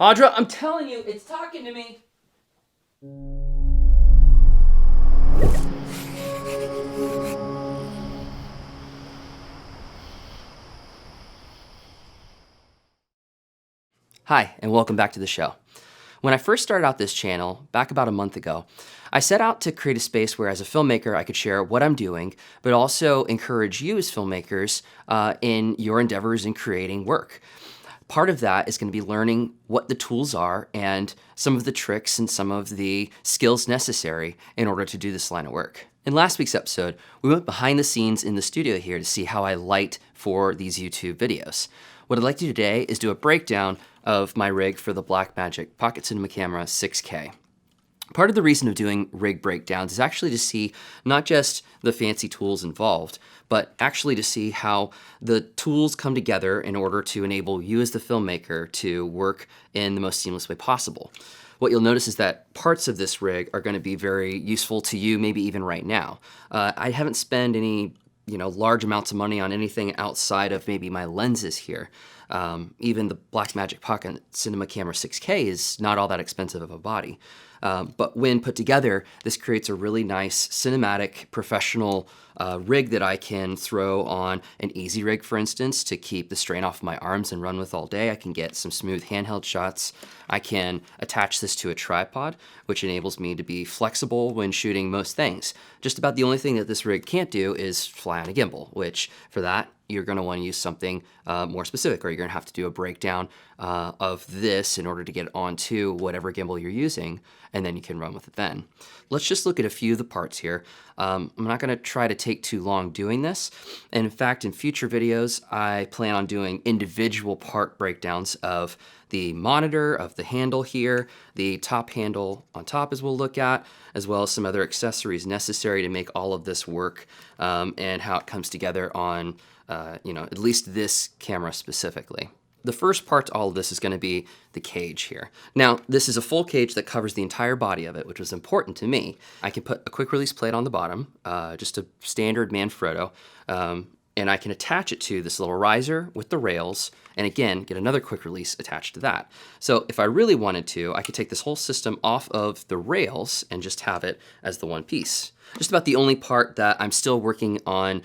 Audra, I'm telling you, it's talking to me. Hi, and welcome back to the show. When I first started out this channel, back about a month ago, I set out to create a space where as a filmmaker I could share what I'm doing, but also encourage you as filmmakers in your endeavors in creating work. Part of that is going to be learning what the tools are and some of the tricks and some of the skills necessary in order to do this line of work. In last week's episode, we went behind the scenes in the studio here to see how I light for these YouTube videos. What I'd like to do today is do a breakdown of my rig for the Blackmagic Pocket Cinema Camera 6K. Part of the reason of doing rig breakdowns is actually to see not just the fancy tools involved, but actually to see how the tools come together in order to enable you as the filmmaker to work in the most seamless way possible. What you'll notice is that parts of this rig are going to be very useful to you, maybe even right now. I haven't spent any large amounts of money on anything outside of maybe my lenses here. Even the Blackmagic Pocket Cinema Camera 6K is not all that expensive of a body. But when put together, this creates a really nice cinematic professional rig that I can throw on an easy rig, for instance, to keep the strain off my arms and run with all day. I can get some smooth handheld shots. I can attach this to a tripod, which enables me to be flexible when shooting most things. Just about the only thing that this rig can't do is fly on a gimbal, which for that, you're going to want to use something more specific, or you're going to have to do a breakdown of this in order to get it onto whatever gimbal you're using, and then you can run with it then. Let's just look at a few of the parts here. I'm not going to try to take too long doing this, and in fact, in future videos, I plan on doing individual part breakdowns of the monitor, of the handle here, the top handle on top as we'll look at, as well as some other accessories necessary to make all of this work, and how it comes together on at least this camera specifically. The first part to all of this is going to be the cage here. Now, this is a full cage that covers the entire body of it, which was important to me. I can put a quick release plate on the bottom, just a standard Manfrotto, and I can attach it to this little riser with the rails, and again, get another quick release attached to that. So if I really wanted to, I could take this whole system off of the rails and just have it as the one piece. Just about the only part that I'm still working on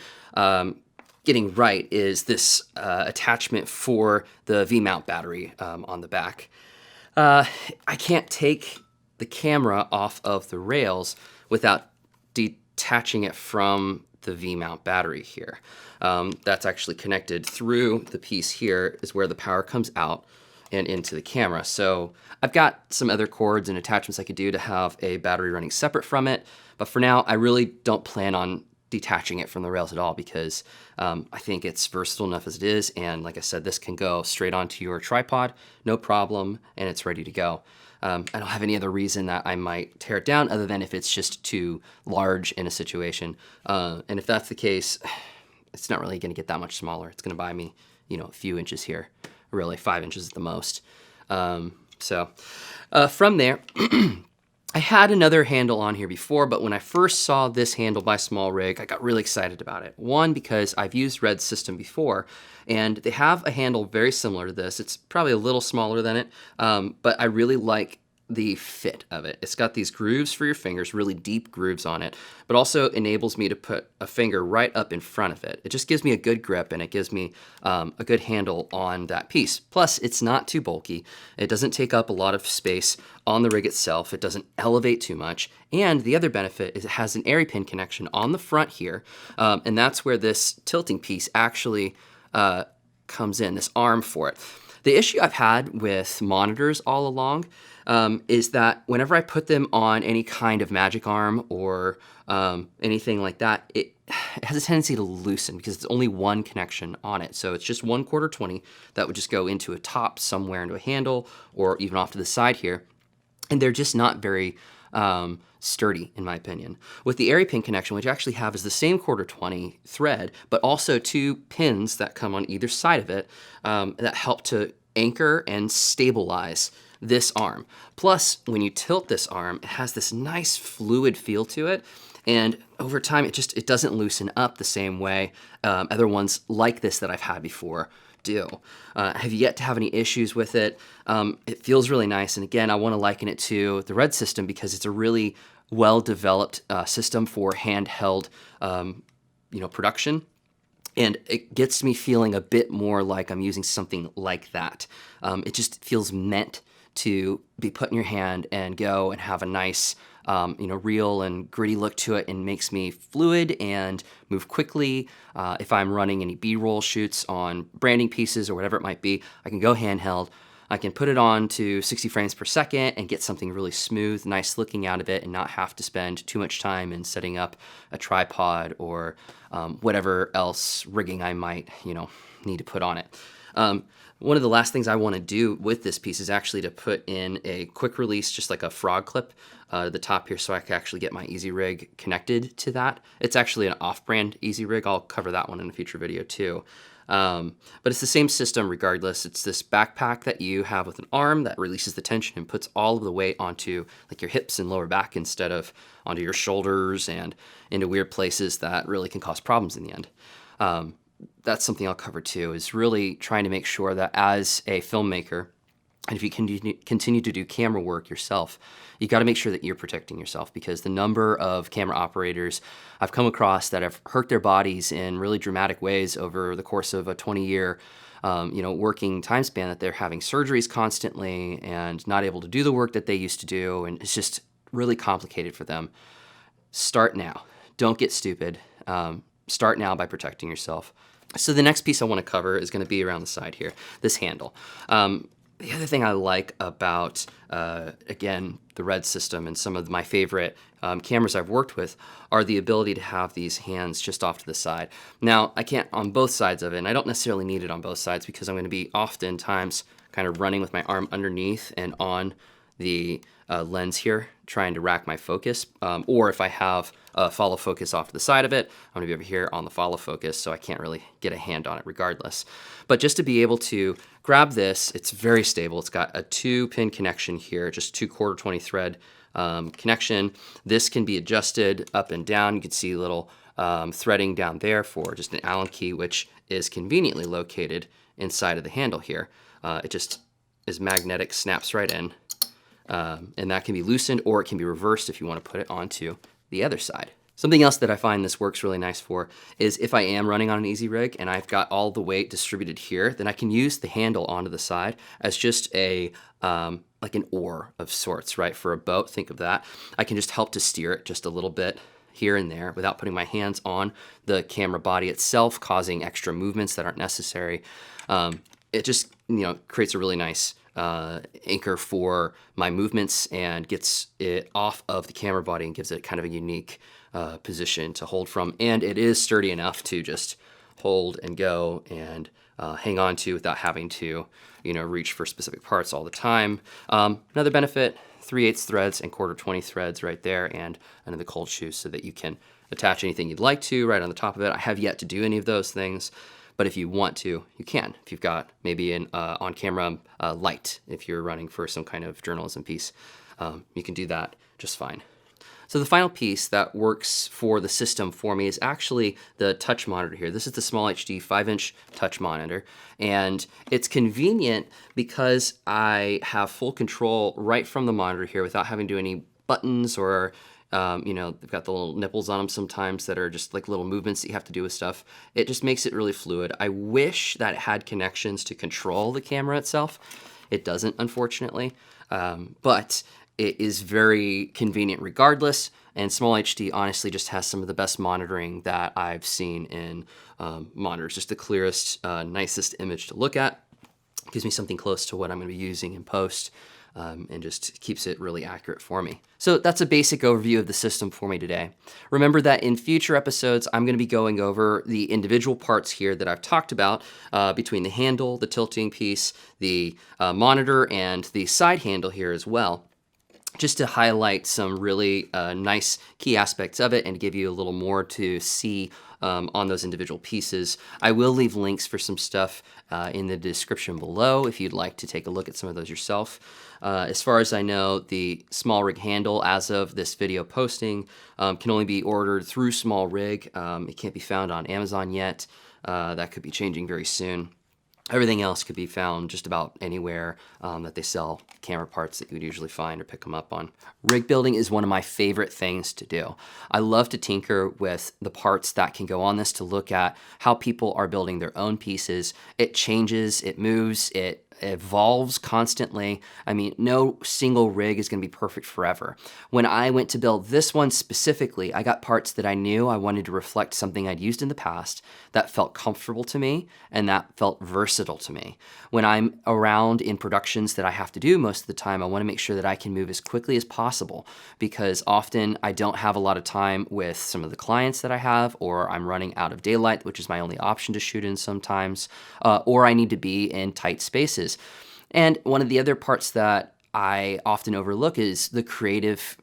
getting right is this attachment for the V-mount battery on the back. I can't take the camera off of the rails without detaching it from the V-mount battery here. That's actually connected through the piece here is where the power comes out and into the camera. So I've got some other cords and attachments I could do to have a battery running separate from it, but for now I really don't plan on detaching it from the rails at all because I think it's versatile enough as it is, and like I said, this can go straight onto your tripod, no problem, and it's ready to go. I don't have any other reason that I might tear it down other than if it's just too large in a situation. And if that's the case, it's not really going to get that much smaller. It's going to buy me, a few inches here, really 5 inches at the most. From there, I had another handle on here before, but when I first saw this handle by SmallRig, I got really excited about it. One, because I've used Red's system before, and they have a handle very similar to this. It's probably a little smaller than it, but I really like the fit of it. It's got these grooves for your fingers, really deep grooves on it, but also enables me to put a finger right up in front of it. It just gives me a good grip, and it gives me a good handle on that piece. Plus, it's not too bulky. It doesn't take up a lot of space on the rig itself. It doesn't elevate too much. And the other benefit is it has an airy pin connection on the front here, and that's where this tilting piece actually comes in, this arm for it. The issue I've had with monitors all along is that whenever I put them on any kind of magic arm or anything like that, it has a tendency to loosen because it's only one connection on it. So it's just 1/4-20 that would just go into a top somewhere into a handle or even off to the side here. And they're just not very sturdy, in my opinion. With the airy pin connection, which I actually have is the same 1/4-20 thread, but also two pins that come on either side of it that help to anchor and stabilize this arm. Plus, when you tilt this arm, it has this nice fluid feel to it, and over time it doesn't loosen up the same way other ones like this that I've had before do. I have yet to have any issues with it. It feels really nice. And again, I want to liken it to the Red system because it's a really well-developed system for handheld, production. And it gets me feeling a bit more like I'm using something like that. It just feels meant to be put in your hand and go and have a nice, real and gritty look to it, and makes me fluid and move quickly. If I'm running any B-roll shoots on branding pieces or whatever it might be, I can go handheld. I can put it on to 60 frames per second and get something really smooth, nice looking out of it, and not have to spend too much time in setting up a tripod or whatever else rigging I might, need to put on it. One of the last things I want to do with this piece is actually to put in a quick release, just like a frog clip at the top here, so I can actually get my EasyRig connected to that. It's actually an off-brand EasyRig. I'll cover that one in a future video too. But it's the same system regardless. It's this backpack that you have with an arm that releases the tension and puts all of the weight onto like your hips and lower back instead of onto your shoulders and into weird places that really can cause problems in the end. That's something I'll cover too, is really trying to make sure that as a filmmaker, and if you continue to do camera work yourself, you got to make sure that you're protecting yourself, because the number of camera operators I've come across that have hurt their bodies in really dramatic ways over the course of a 20-year working time span, that they're having surgeries constantly and not able to do the work that they used to do, and it's just really complicated for them. Start now. Don't get stupid. Start now by protecting yourself. So the next piece I want to cover is going to be around the side here, this handle. The other thing I like about, again, the Red system and some of my favorite cameras I've worked with are the ability to have these hands just off to the side. Now, I can't on both sides of it, and I don't necessarily need it on both sides because I'm going to be oftentimes kind of running with my arm underneath and on the lens here, trying to rack my focus. Or if I have a follow focus off to the side of it, I'm gonna be over here on the follow focus, so I can't really get a hand on it regardless. But just to be able to grab this, it's very stable. It's got a 2-pin connection here, just 2 quarter 20 thread connection. This can be adjusted up and down. You can see a little threading down there for just an Allen key, which is conveniently located inside of the handle here. It just is magnetic, snaps right in. And that can be loosened, or it can be reversed if you want to put it onto the other side. Something else that I find this works really nice for is if I am running on an EasyRig and I've got all the weight distributed here, then I can use the handle onto the side as just a like an oar of sorts, right? For a boat, think of that. I can just help to steer it just a little bit here and there without putting my hands on the camera body itself, causing extra movements that aren't necessary. It just creates a really nice anchor for my movements and gets it off of the camera body and gives it kind of a unique position to hold from. And it is sturdy enough to just hold and go and hang on to without having to, reach for specific parts all the time. Another benefit, 3/8 threads and quarter 20 threads right there, and another cold shoe so that you can attach anything you'd like to right on the top of it. I have yet to do any of those things. But if you want to, you can. If you've got maybe an on-camera light, if you're running for some kind of journalism piece, you can do that just fine. So the final piece that works for the system for me is actually the touch monitor here. This is the SmallHD 5-inch touch monitor, and it's convenient because I have full control right from the monitor here without having to do any buttons or they've got the little nipples on them sometimes that are just like little movements that you have to do with stuff. It just makes it really fluid. I wish that it had connections to control the camera itself. It doesn't, unfortunately, but it is very convenient regardless. And SmallHD honestly just has some of the best monitoring that I've seen in monitors. Just the clearest, nicest image to look at. Gives me something close to what I'm going to be using in post. And just keeps it really accurate for me. So that's a basic overview of the system for me today. Remember that in future episodes, I'm going to be going over the individual parts here that I've talked about between the handle, the tilting piece, the monitor, and the side handle here as well, just to highlight some really nice key aspects of it and give you a little more to see on those individual pieces. I will leave links for some stuff in the description below if you'd like to take a look at some of those yourself. As far as I know, the SmallRig handle, as of this video posting, can only be ordered through SmallRig. It can't be found on Amazon yet. That could be changing very soon. Everything else could be found just about anywhere that they sell camera parts that you would usually find or pick them up on. Rig building is one of my favorite things to do. I love to tinker with the parts that can go on this to look at how people are building their own pieces. It changes, it moves, it evolves constantly. I mean, no single rig is going to be perfect forever. When I went to build this one specifically, I got parts that I knew I wanted to reflect something I'd used in the past that felt comfortable to me and that felt versatile to me. When I'm around in productions that I have to do most of the time, I want to make sure that I can move as quickly as possible, because often I don't have a lot of time with some of the clients that I have, or I'm running out of daylight, which is my only option to shoot in sometimes, or I need to be in tight spaces. And one of the other parts that I often overlook is the creative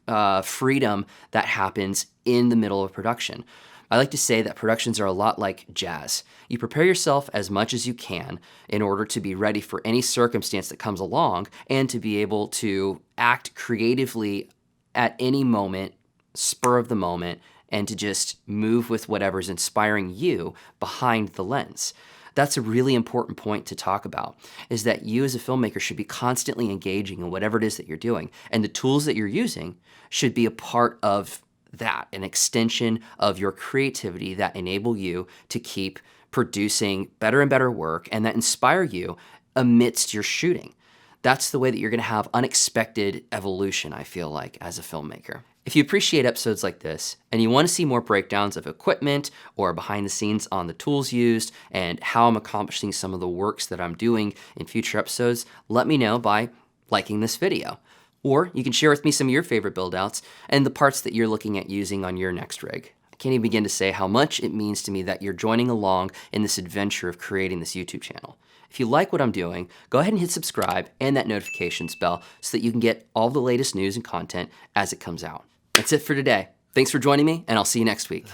freedom that happens in the middle of production. I like to say that productions are a lot like jazz. You prepare yourself as much as you can in order to be ready for any circumstance that comes along and to be able to act creatively at any moment, spur of the moment, and to just move with whatever's inspiring you behind the lens. That's a really important point to talk about, is that you as a filmmaker should be constantly engaging in whatever it is that you're doing. And the tools that you're using should be a part of that, an extension of your creativity that enable you to keep producing better and better work and that inspire you amidst your shooting. That's the way that you're going to have unexpected evolution, I feel like, as a filmmaker. If you appreciate episodes like this and you want to see more breakdowns of equipment or behind the scenes on the tools used and how I'm accomplishing some of the works that I'm doing in future episodes, let me know by liking this video. Or you can share with me some of your favorite build outs and the parts that you're looking at using on your next rig. I can't even begin to say how much it means to me that you're joining along in this adventure of creating this YouTube channel. If you like what I'm doing, go ahead and hit subscribe and that notifications bell so that you can get all the latest news and content as it comes out. That's it for today. Thanks for joining me, and I'll see you next week.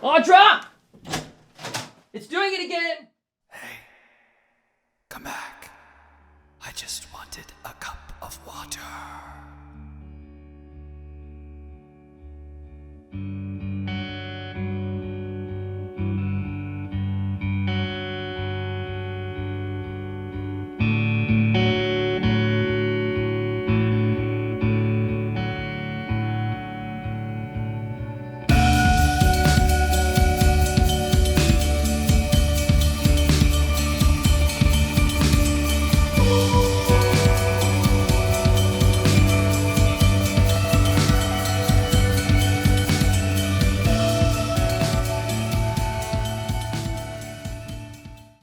Audra! It's doing it again! Hey, come back. I just wanted a cup of water.